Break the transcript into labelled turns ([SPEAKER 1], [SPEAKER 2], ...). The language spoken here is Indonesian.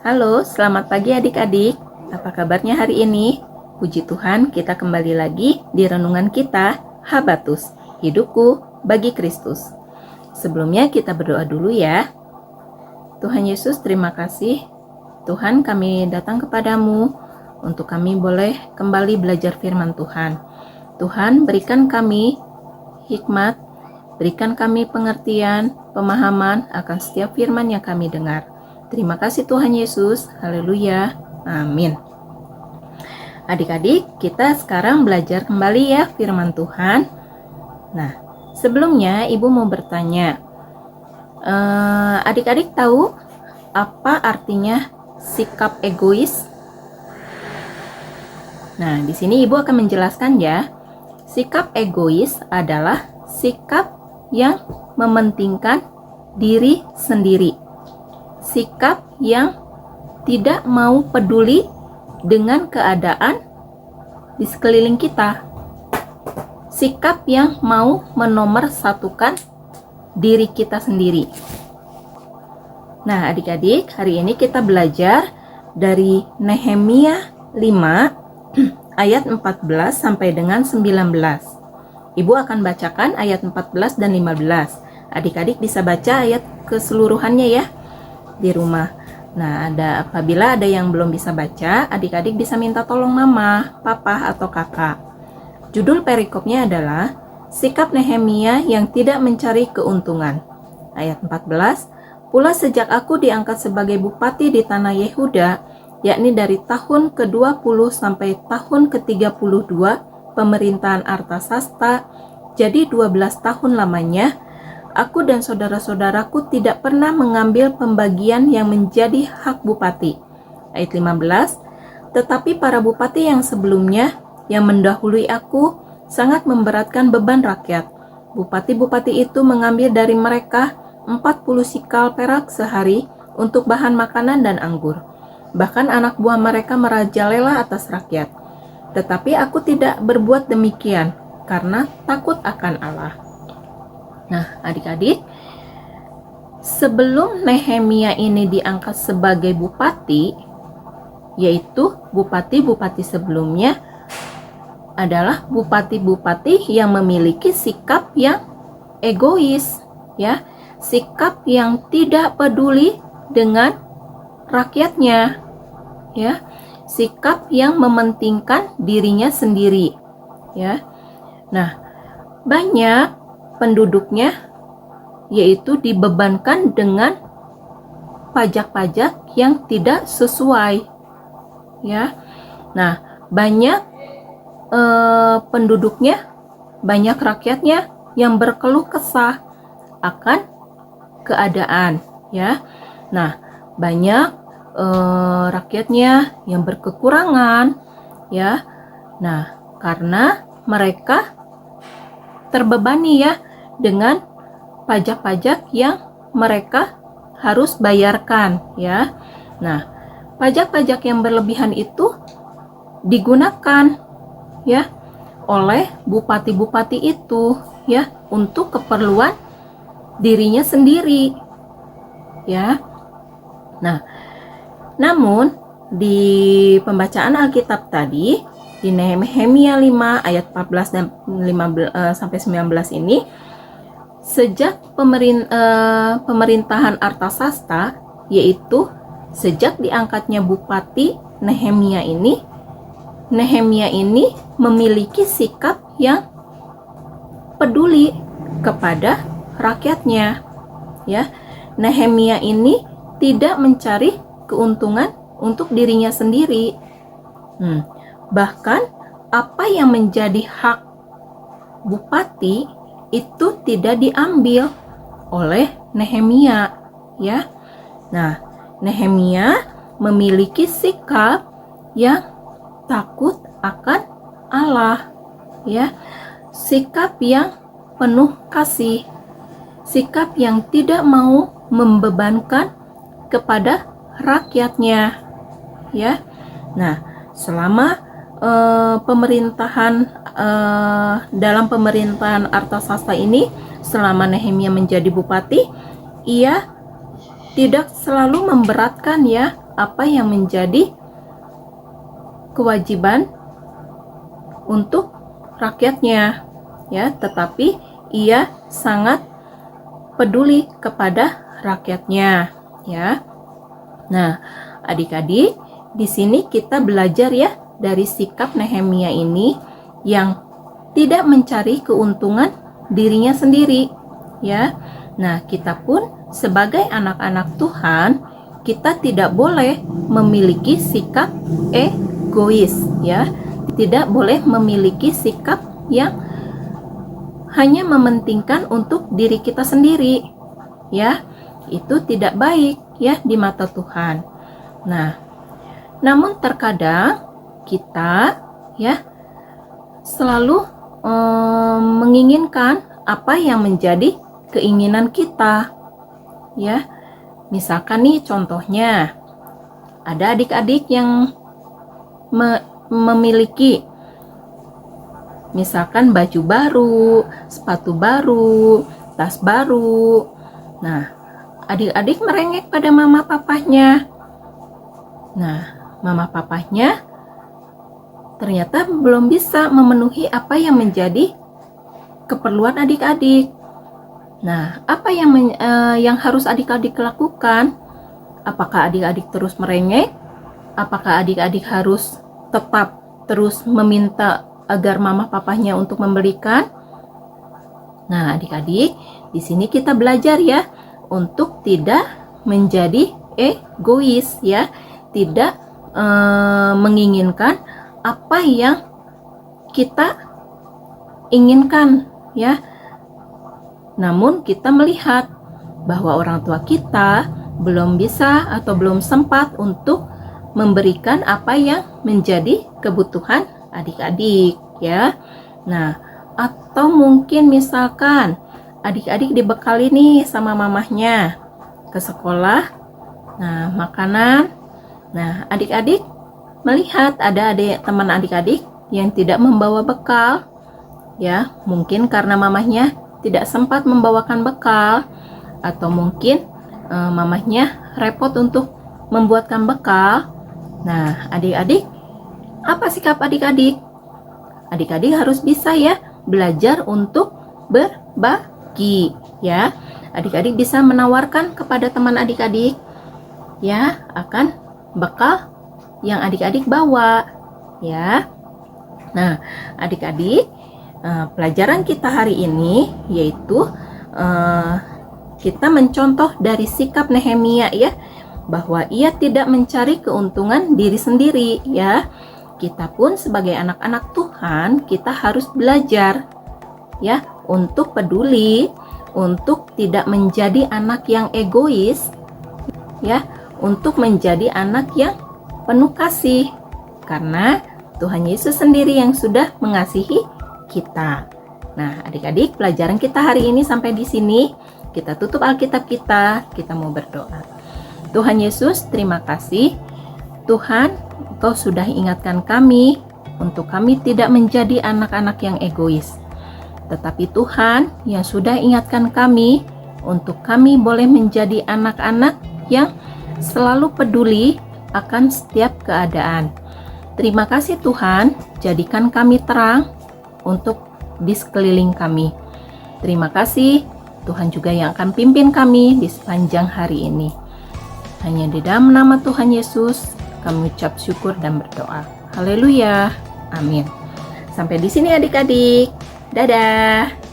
[SPEAKER 1] Halo, selamat pagi adik-adik. Apa kabarnya hari ini? Puji Tuhan, kita kembali lagi di renungan kita, Habatus, Hidupku bagi Kristus. Sebelumnya kita berdoa dulu ya. Tuhan Yesus, terima kasih. Tuhan, kami datang kepadamu untuk kami boleh kembali belajar firman Tuhan. Tuhan, berikan kami hikmat, berikan kami pengertian, pemahaman akan setiap firman yang kami dengar. Terima kasih Tuhan Yesus. Haleluya. Amin. Adik-adik, kita sekarang belajar kembali ya firman Tuhan. Nah, sebelumnya Ibu mau bertanya. Adik-adik tahu apa artinya sikap egois? Nah, di sini Ibu akan menjelaskan ya. Sikap egois adalah sikap yang mementingkan diri sendiri. Sikap yang tidak mau peduli dengan keadaan di sekeliling kita. Sikap yang mau menomorsatukan diri kita sendiri. Nah, adik-adik, hari ini kita belajar dari Nehemia 5 ayat 14 sampai dengan 19. Ibu akan bacakan ayat 14 dan 15. Adik-adik bisa baca ayat keseluruhannya ya di rumah. Nah, apabila ada yang belum bisa baca, adik-adik bisa minta tolong mama, papa, atau kakak. Judul perikopnya adalah Sikap Nehemia yang tidak mencari keuntungan. Ayat 14, pula sejak aku diangkat sebagai bupati di tanah Yehuda, yakni dari tahun ke-20 sampai tahun ke-32 pemerintahan Artasasta, jadi 12 tahun lamanya, aku dan saudara-saudaraku tidak pernah mengambil pembagian yang menjadi hak bupati. Ayat 15, tetapi para bupati yang sebelumnya, yang mendahului aku, sangat memberatkan beban rakyat. Bupati-bupati itu mengambil dari mereka 40 sikal perak sehari untuk bahan makanan dan anggur. Bahkan anak buah mereka merajalela atas rakyat. Tetapi aku tidak berbuat demikian, karena takut akan Allah. Nah, adik-adik, sebelum Nehemia ini diangkat sebagai bupati, yaitu bupati-bupati sebelumnya adalah bupati-bupati yang memiliki sikap yang egois, ya, sikap yang tidak peduli dengan rakyatnya, ya, sikap yang mementingkan dirinya sendiri, ya. Nah, banyak penduduknya yaitu dibebankan dengan pajak-pajak yang tidak sesuai, ya. Nah, banyak penduduknya, banyak rakyatnya yang berkeluh kesah akan keadaan, ya. Nah, banyak rakyatnya yang berkekurangan, ya. Nah, karena mereka terbebani ya dengan pajak-pajak yang mereka harus bayarkan, ya. Nah, pajak-pajak yang berlebihan itu digunakan ya oleh bupati-bupati itu ya untuk keperluan dirinya sendiri, ya. Nah, namun di pembacaan Alkitab tadi di Nehemia 5 ayat 14 dan 15 sampai 19 ini, sejak pemerintahan Artasasta, yaitu sejak diangkatnya bupati Nehemia ini memiliki sikap yang peduli kepada rakyatnya, ya. Nehemia ini tidak mencari keuntungan untuk dirinya sendiri. Bahkan apa yang menjadi hak bupati itu tidak diambil oleh Nehemia, ya. Nah, Nehemia memiliki sikap yang takut akan Allah, ya. Sikap yang penuh kasih, sikap yang tidak mau membebankan kepada rakyatnya, ya. Nah, selama dalam pemerintahan Artasasta ini, selama Nehemia menjadi bupati, ia tidak selalu memberatkan ya apa yang menjadi kewajiban untuk rakyatnya, ya, tetapi ia sangat peduli kepada rakyatnya, ya. Nah, adik-adik, di sini kita belajar ya dari sikap Nehemia ini yang tidak mencari keuntungan dirinya sendiri, ya. Nah, kita pun sebagai anak-anak Tuhan, kita tidak boleh memiliki sikap egois, ya. Tidak boleh memiliki sikap yang hanya mementingkan untuk diri kita sendiri, ya. Itu tidak baik ya di mata Tuhan. Nah, namun terkadang kita ya selalu menginginkan apa yang menjadi keinginan kita, ya. Misalkan nih contohnya, ada adik-adik yang memiliki misalkan baju baru, sepatu baru, tas baru. Nah, adik-adik merengek pada mama papahnya. Nah, mama papahnya ternyata belum bisa memenuhi apa yang menjadi keperluan adik-adik. Nah, apa yang harus adik-adik lakukan? Apakah adik-adik terus merengek? Apakah adik-adik harus tetap terus meminta agar mama papahnya untuk membelikan? Nah, adik-adik, di sini kita belajar ya untuk tidak menjadi egois, ya, tidak menginginkan apa yang kita inginkan, ya. Namun kita melihat bahwa orang tua kita belum bisa atau belum sempat untuk memberikan apa yang menjadi kebutuhan adik-adik, ya. Nah, atau mungkin misalkan adik-adik dibekali nih sama mamahnya ke sekolah. Nah, makanan. Nah, adik-adik melihat ada teman adik-adik yang tidak membawa bekal, ya. Mungkin karena mamahnya tidak sempat membawakan bekal, atau mungkin mamahnya repot untuk membuatkan bekal. Nah, adik-adik, apa sikap adik-adik? Adik-adik harus bisa ya belajar untuk berbagi, ya. Adik-adik bisa menawarkan kepada teman adik-adik ya akan bekal yang adik-adik bawa, ya. Nah, adik-adik, pelajaran kita hari ini yaitu kita mencontoh dari sikap Nehemia ya, bahwa ia tidak mencari keuntungan diri sendiri, ya. Kita pun sebagai anak-anak Tuhan, kita harus belajar ya untuk peduli, untuk tidak menjadi anak yang egois, ya, untuk menjadi anak yang penuh kasih, karena Tuhan Yesus sendiri yang sudah mengasihi kita. Nah, adik-adik, pelajaran kita hari ini sampai di sini. Kita tutup Alkitab kita mau berdoa. Tuhan Yesus, terima kasih. Tuhan, Engkau sudah ingatkan kami untuk kami tidak menjadi anak-anak yang egois. Tetapi Tuhan yang sudah ingatkan kami untuk kami boleh menjadi anak-anak yang selalu peduli akan setiap keadaan. Terima kasih Tuhan, jadikan kami terang untuk di sekeliling kami. Terima kasih Tuhan juga yang akan pimpin kami di sepanjang hari ini. Hanya di dalam nama Tuhan Yesus kami ucap syukur dan berdoa. Haleluya. Amin. Sampai di sini adik-adik. Dadah.